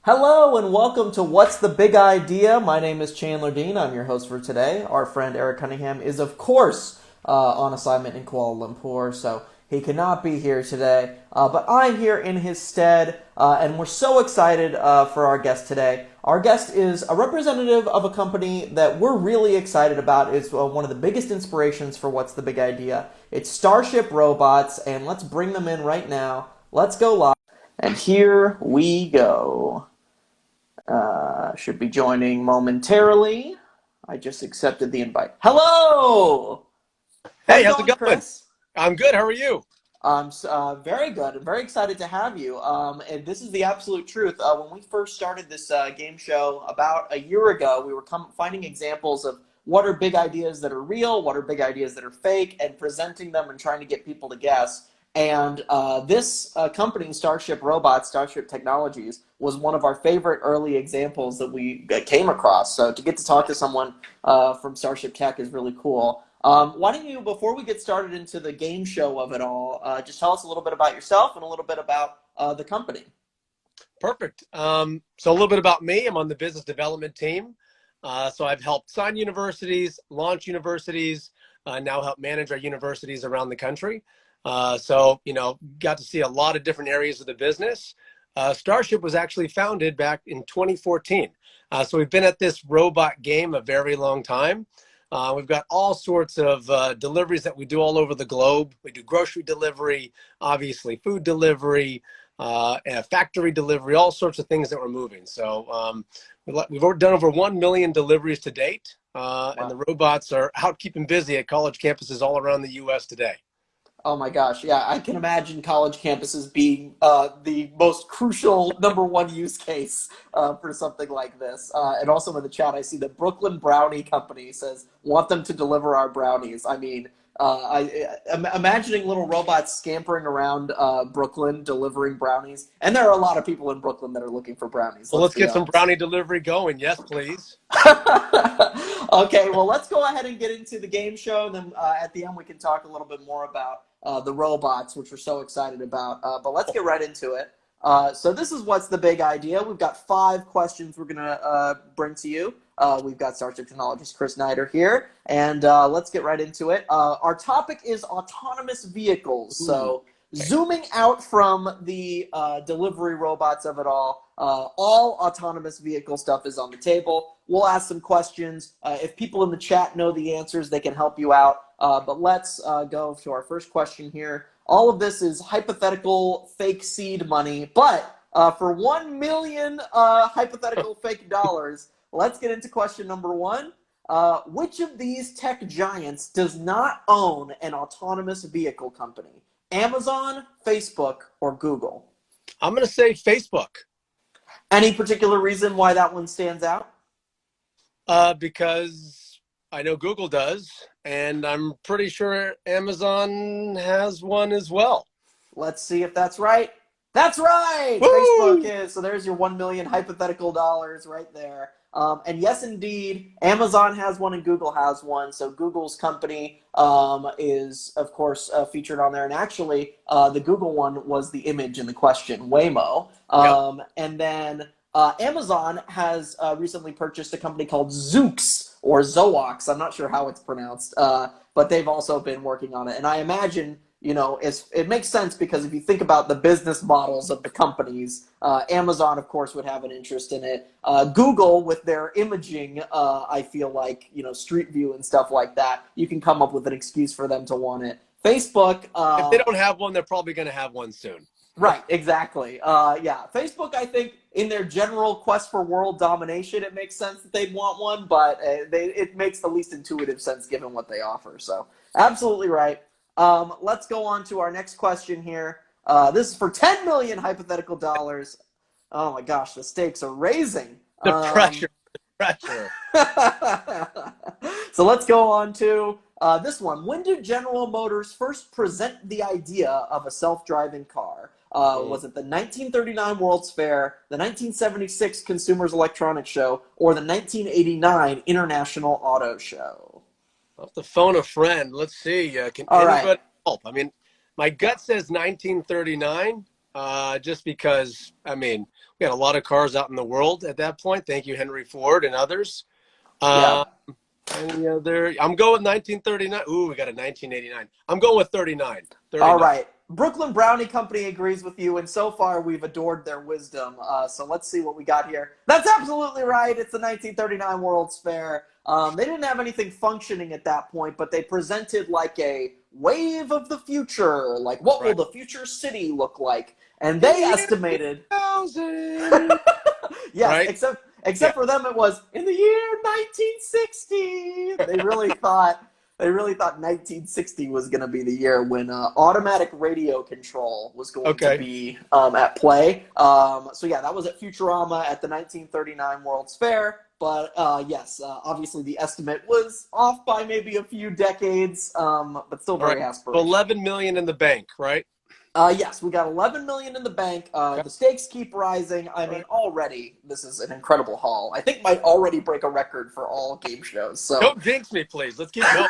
Hello and welcome to What's the Big Idea? My name is Chandler Dean. I'm your host for today. Our friend Eric Cunningham is, of course, on assignment in Kuala Lumpur, so he cannot be here today. But I'm here in his stead, and we're so excited for our guest today. Our guest is a representative of a company that we're really excited about. It's one of the biggest inspirations for What's the Big Idea. It's Starship Robots, and let's bring them in right now. Let's go live. And here we go. Should be joining momentarily. I just accepted the invite. Hello! Hey, How's it how's it going, going? Chris? I'm good. How are you? Very good. I'm very excited to have you. And this is the absolute truth. When we first started this game show about a year ago, we were finding examples of what are big ideas that are real, what are big ideas that are fake, and presenting them and trying to get people to guess. And this company, Starship Robots, Starship Technologies, was one of our favorite early examples that we came across. So to get to talk to someone from Starship Tech is really cool. Why don't you, before we get started into the game show of it all, just tell us a little bit about yourself and a little bit about the company. Perfect. So a little bit about me. I'm on the business development team. So I've helped sign universities, launch universities, now help manage our universities around the country. Got to see a lot of different areas of the business. Starship was actually founded back in 2014. So we've been at this robot game a very long time. We've got all sorts of deliveries that we do all over the globe. We do grocery delivery, obviously food delivery, factory delivery, all sorts of things that we're moving. So we've done over 1 million deliveries to date, and the robots are out keeping busy at college campuses all around the U.S. today. Oh my gosh, yeah, I can imagine college campuses being the most crucial number one use case for something like this. And also in the chat, I see the Brooklyn Brownie Company says, want them to deliver our brownies. I mean, I'm imagining little robots scampering around Brooklyn delivering brownies. And there are a lot of people in Brooklyn that are looking for brownies, Well, let's let's be get some honest. brownie delivery going. Yes, please. Okay, well, let's go ahead and get into the game show. And then at the end, we can talk a little bit more about the robots, which we're so excited about. But let's get right into it. So this is What's the Big Idea? We've got 5 questions we're going to bring to you. We've got Starship Technologies' Chris Neider here. And let's get right into it. Our topic is autonomous vehicles. Ooh, So okay. zooming out from the delivery robots of it all autonomous vehicle stuff is on the table. We'll ask some questions. If people in the chat know the answers, they can help you out. But let's go to our first question here. All of this is hypothetical fake seed money, but for 1 million hypothetical fake dollars, let's get into question number 1. Which of these tech giants does not own an autonomous vehicle company? Amazon, Facebook, or Google? I'm going to say Facebook. Any particular reason why that one stands out? Because I know Google does, and I'm pretty sure Amazon has one as well. Let's see if that's right. That's right! Facebook Woo! is. So there's your 1 million hypothetical dollars right there. And yes, indeed, Amazon has one and Google has one. So Google's company is, of course, featured on there. And actually, the Google one was the image in the question, Waymo. Yep. And then Amazon has recently purchased a company called Zoox or Zoox. I'm not sure how it's pronounced, but they've also been working on it. And I imagine it makes sense because if you think about the business models of the companies, Amazon, of course, would have an interest in it. Google, with their imaging, I feel like, Street View and stuff like that, you can come up with an excuse for them to want it. Facebook, If they don't have one, they're probably going to have one soon. right, exactly. Yeah, Facebook, I think, in their general quest for world domination, it makes sense that they'd want one, but it makes the least intuitive sense given what they offer. So, absolutely right. Let's go on to our next question here. This is for 10 million hypothetical dollars. Oh my gosh, the stakes are raising. The pressure, the pressure. So let's go on to this one. When did General Motors first present the idea of a self-driving car? Was it the 1939 World's Fair, the 1976 Consumers Electronics Show, or the 1989 International Auto Show? I'll have to phone a friend. Let's see. Can All right. anybody help? My gut says 1939, just because, We had a lot of cars out in the world at that point. Thank you, Henry Ford and others. Yeah. Any other? I'm going with 1939. Ooh, we got a 1989. I'm going with 39. All 39. right. Brooklyn Brownie Company agrees with you, and so far we've adored their wisdom. So let's see what we got here. That's absolutely right. It's the 1939 World's Fair. They didn't have anything functioning at that point, but they presented like a wave of the future. Like, what will Right. the future city look like? And In the they year estimated 2000. yes, Right? except Yeah. for them, it was in the year 1960. They really thought 1960 was going to be the year when automatic radio control was going to Okay. be at play. So yeah, that was at Futurama at the 1939 World's Fair. But yes, obviously the estimate was off by maybe a few decades, but still All right. very So aspirational. 11 million in the bank, right? Yes, we got 11 million in the bank. Okay. The stakes keep rising. I All mean, right. already this is an incredible haul. I think might already break a record for all game shows. So, Don't jinx me, please. Let's keep going.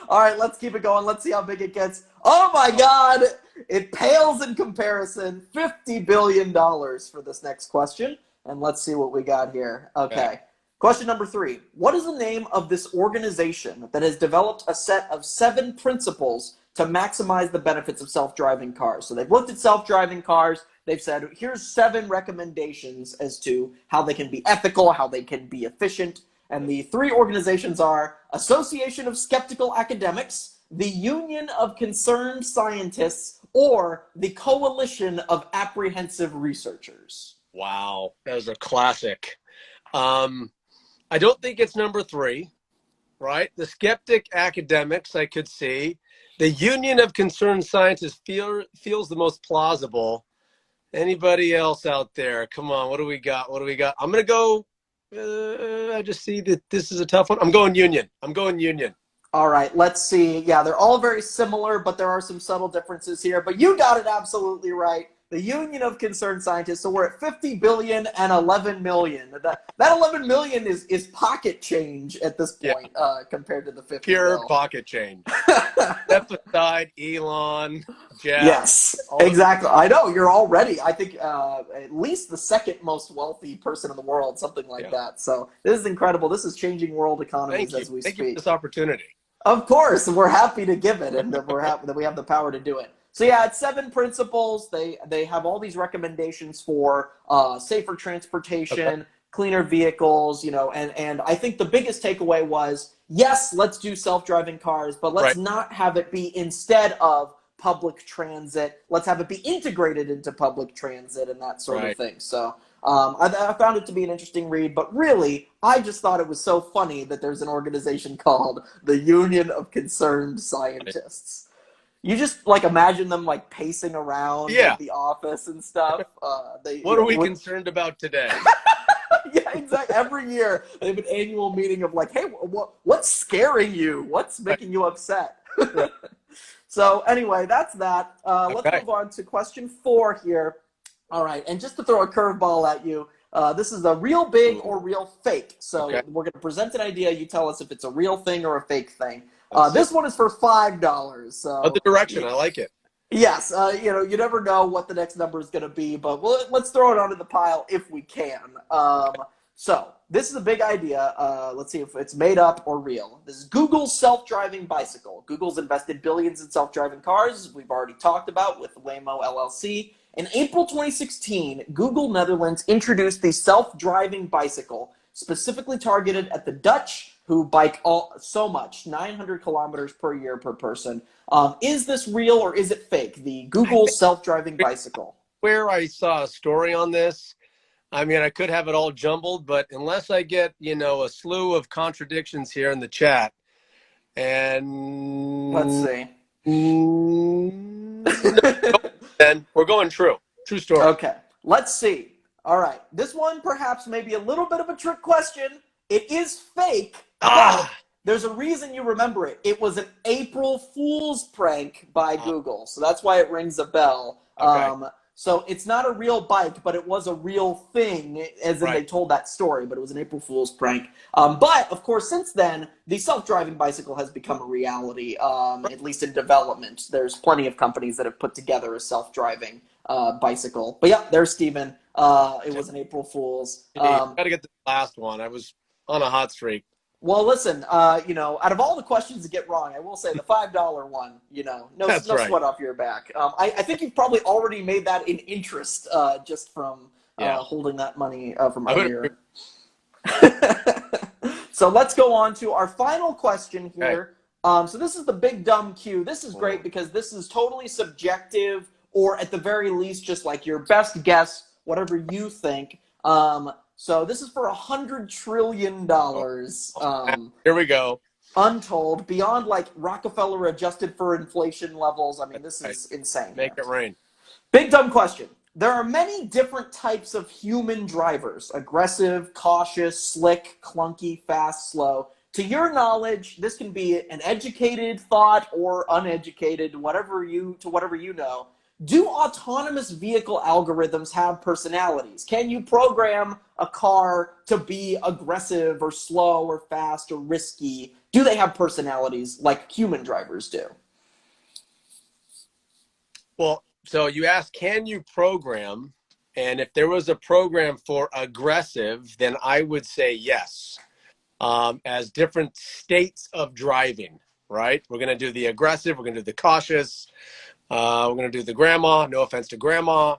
all right, let's keep it going. Let's see how big it gets. Oh my God, it pales in comparison. $50 billion for this next question, and let's see what we got here. Okay. Okay. Question number 3. What is the name of this organization that has developed a set of 7 principles to maximize the benefits of self-driving cars? So they've looked at self-driving cars. They've said, here's 7 recommendations as to how they can be ethical, how they can be efficient. And the 3 organizations are Association of Skeptical Academics, the Union of Concerned Scientists, or the Coalition of Apprehensive Researchers. Wow. That was a classic. I don't think it's number 3, right? The skeptic academics, I could see. The Union of Concerned Scientists feels the most plausible. Anybody else out there? Come on, what do we got? What do we got? I'm going to go, I just see that this is a tough one. I'm going Union. All right, let's see. Yeah, they're all very similar, but there are some subtle differences here. But you got it absolutely right. The Union of Concerned Scientists. So we're at 50 billion and 11 million. That 11 million is pocket change at this Yeah, point compared to the 50 pure bill. pocket change. Step aside, Elon, Jeff, Yes, all of exactly. I know you're already, I think, at least the second most wealthy person in the world, something like yeah. that. So this is incredible. This is changing world economies Thank you. as we Thank you for speak. this opportunity. Of course, we're happy to give it, and we're happy that we have the power to do it. So yeah, it's 7 principles. They have all these recommendations for safer Okay. transportation, cleaner vehicles, and I think the biggest takeaway was, yes, let's do self-driving cars, but let's Right. not have it be instead of public transit. Let's have it be integrated into public transit and that sort of Right. thing. So I found it to be an interesting read, but really, I just thought it was so funny that there's an organization called the Union of Concerned Scientists. You just like imagine them like pacing around Yeah. like the office and stuff. What are we concerned about today? yeah, exactly. Every year they have an annual meeting of like, hey, what's scaring you? What's making you upset? Right. So anyway, that's that. Let's Okay. move on to question 4 here. All right, and just to throw a curveball at you, this is a real big or real fake. So Okay. we're going to present an idea. You tell us if it's a real thing or a fake thing. Let's see. This one is for $5. So Other direction. I like it. yes, you never know what the next number is going to be, but let's throw it onto the pile if we can. So this is a big idea. Let's see if it's made up or real. This is Google's self-driving bicycle. Google's invested billions in self-driving cars, we've already talked about with Waymo LLC. In April 2016, Google Netherlands introduced the self-driving bicycle, specifically targeted at the Dutch, who bike so much, 900 kilometers per year per person. Is this real or is it fake? The I Google think self-driving bicycle. where I saw a story on this, I mean, I could have it all jumbled, but unless I get, a slew of contradictions here in the chat, Let's and see. then we're going true. True story. Okay, let's see. All right, this one perhaps maybe a little bit of a trick question. It is fake, but Ah, there's a reason you remember it. It was an April Fool's prank by Google, so that's why it rings a bell. okay. So it's not a real bike, but it was a real thing, as in Right. they told that story, but it was an April Fool's prank. But, of course, since then, the self-driving bicycle has become a reality, at least in development. There's plenty of companies that have put together a self-driving bicycle. But yeah, there's Steven. It was an April Fool's. Hey, got to get the last one. I was on a hot streak. Well, listen, out of all the questions to get wrong, I will say the $5 one, no That's right. sweat off your back. I think you've probably already made that in interest just from Yeah, holding that money from I would agree. earlier. So let's go on to our final question Okay. here. So this is the big dumb Q. This is great because this is totally subjective, or at the very least, just like your best guess, whatever you think. So this is for Oh, $100 trillion, here we go. untold, beyond like Rockefeller adjusted for inflation levels. I mean, That's this right. is insane Make here. it rain. Big dumb question. There are many different types of human drivers: aggressive, cautious, slick, clunky, fast, slow. To your knowledge, this can be an educated thought or uneducated, whatever you know. Do autonomous vehicle algorithms have personalities? Can you program a car to be aggressive or slow or fast or risky? Do they have personalities like human drivers do? Well, so you asked, can you program? And if there was a program for aggressive, then I would say yes. As different states of driving, right? We're going to do the aggressive, we're going to do the cautious, we're going to do the grandma. No offense to grandma.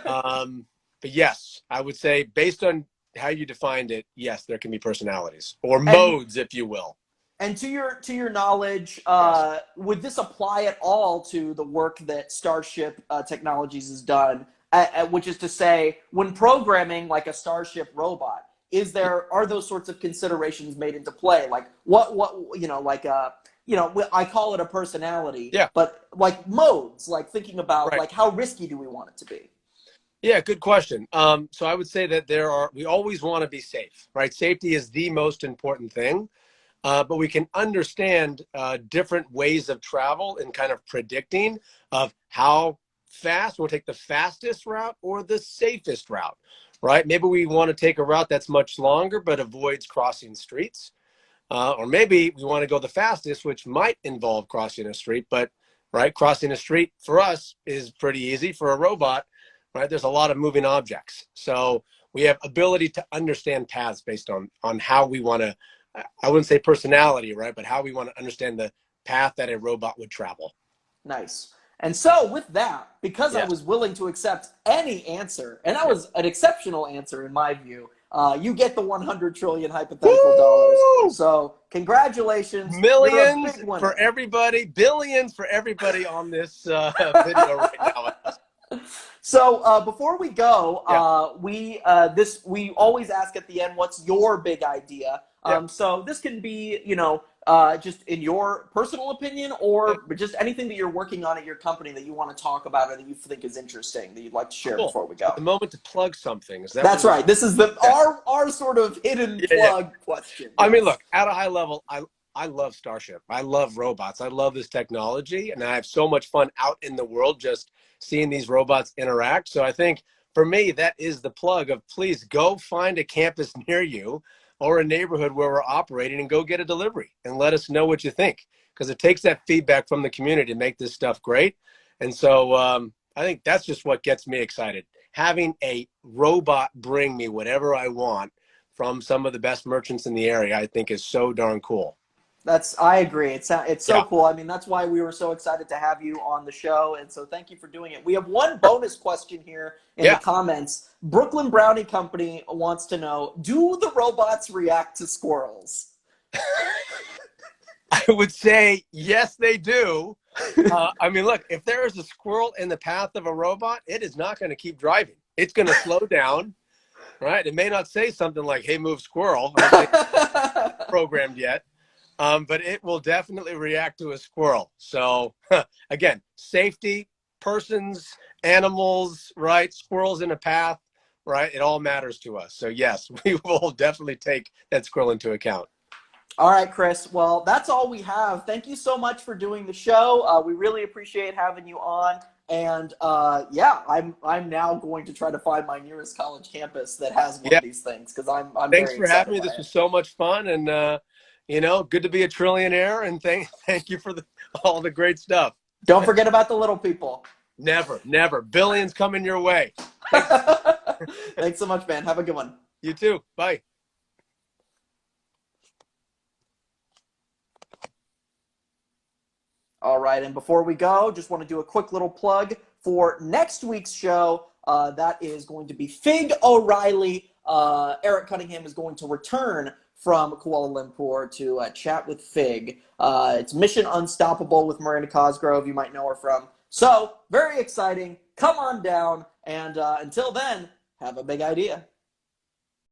But yes, I would say based on how you defined it, yes, there can be personalities or And modes, if you will. And to your knowledge, Yes. would this apply at all to the work that Starship Technologies has done? Which is to say, when programming like a Starship robot, are those sorts of considerations made into play? Like I call it a personality, Yeah. but like modes, like thinking about Right. like how risky do we want it to be? Yeah, good question. So I would say that we always want to be safe, right? Safety is the most important thing. But we can understand different ways of travel and kind of predicting of how fast we'll take the fastest route or the safest route, right? Maybe we want to take a route that's much longer but avoids crossing streets. Or maybe we want to go the fastest, which might involve crossing a street, but right, crossing a street for us is pretty easy. For a robot, right, there's a lot of moving objects. So we have ability to understand paths based on how we want to, I wouldn't say personality, right, but how we want to understand the path that a robot would travel. Nice. And so, with that, because I Yes. was willing to accept any answer, and that Yeah. was an exceptional answer in my view, you get the 100 trillion hypothetical dollars. Woo! So, congratulations. You're a Millions big for winner. everybody, billions for everybody on this video right now. So before we go, Yeah, we always ask at the end, "What's your big idea?" yeah, So this can be, just in your personal opinion, yeah. or just anything that you're working on at your company that you want to talk about or that you think is interesting that you'd like to share Cool. before we At go. the moment to plug something. Is that what That's we're? right. This is the Okay. our sort of hidden Yeah, yeah. plug question. I mean, Yes. look, at a high level, I love Starship. I love robots. I love this technology, and I have so much fun out in the world just seeing these robots interact. So I think for me, that is the plug of please go find a campus near you or a neighborhood where we're operating and go get a delivery and let us know what you think because it takes that feedback from the community to make this stuff great. And so I think that's just what gets me excited. Having a robot bring me whatever I want from some of the best merchants in the area, I think is so darn cool. I agree. It's so Yeah. cool. I mean, that's why we were so excited to have you on the show, and so thank you for doing it. We have one bonus question here in the Yeah. comments. Brooklyn Brownie Company wants to know: do the robots react to squirrels? I would say yes, they do. I mean, look, if there is a squirrel in the path of a robot, it is not going to keep driving. It's going to slow down, right? It may not say something like, hey, move squirrel. I don't think it's programmed yet. But it will definitely react to a squirrel. So again, safety, persons, animals, right? Squirrels in a path, right? It all matters to us. So yes, we will definitely take that squirrel into account. All right, Chris. Well, that's all we have. Thank you so much for doing the show. We really appreciate having you on. And yeah, I'm now going to try to find my nearest college campus that has one Yeah. of these things because I'm Thanks very for having excited me. by This it. was so much fun, and good to be a trillionaire. And thank you for all the great stuff. Don't forget about the little people. Never, never. Billions coming your way. Thanks. Thanks so much, man. Have a good one. You too. Bye. All right, and before we go, just want to do a quick little plug for next week's show. That is going to be Fig O'Reilly. Eric Cunningham is going to return from Kuala Lumpur to chat with Fig. It's Mission Unstoppable with Miranda Cosgrove. You might know her from. So, very exciting. Come on down. And until then, have a big idea.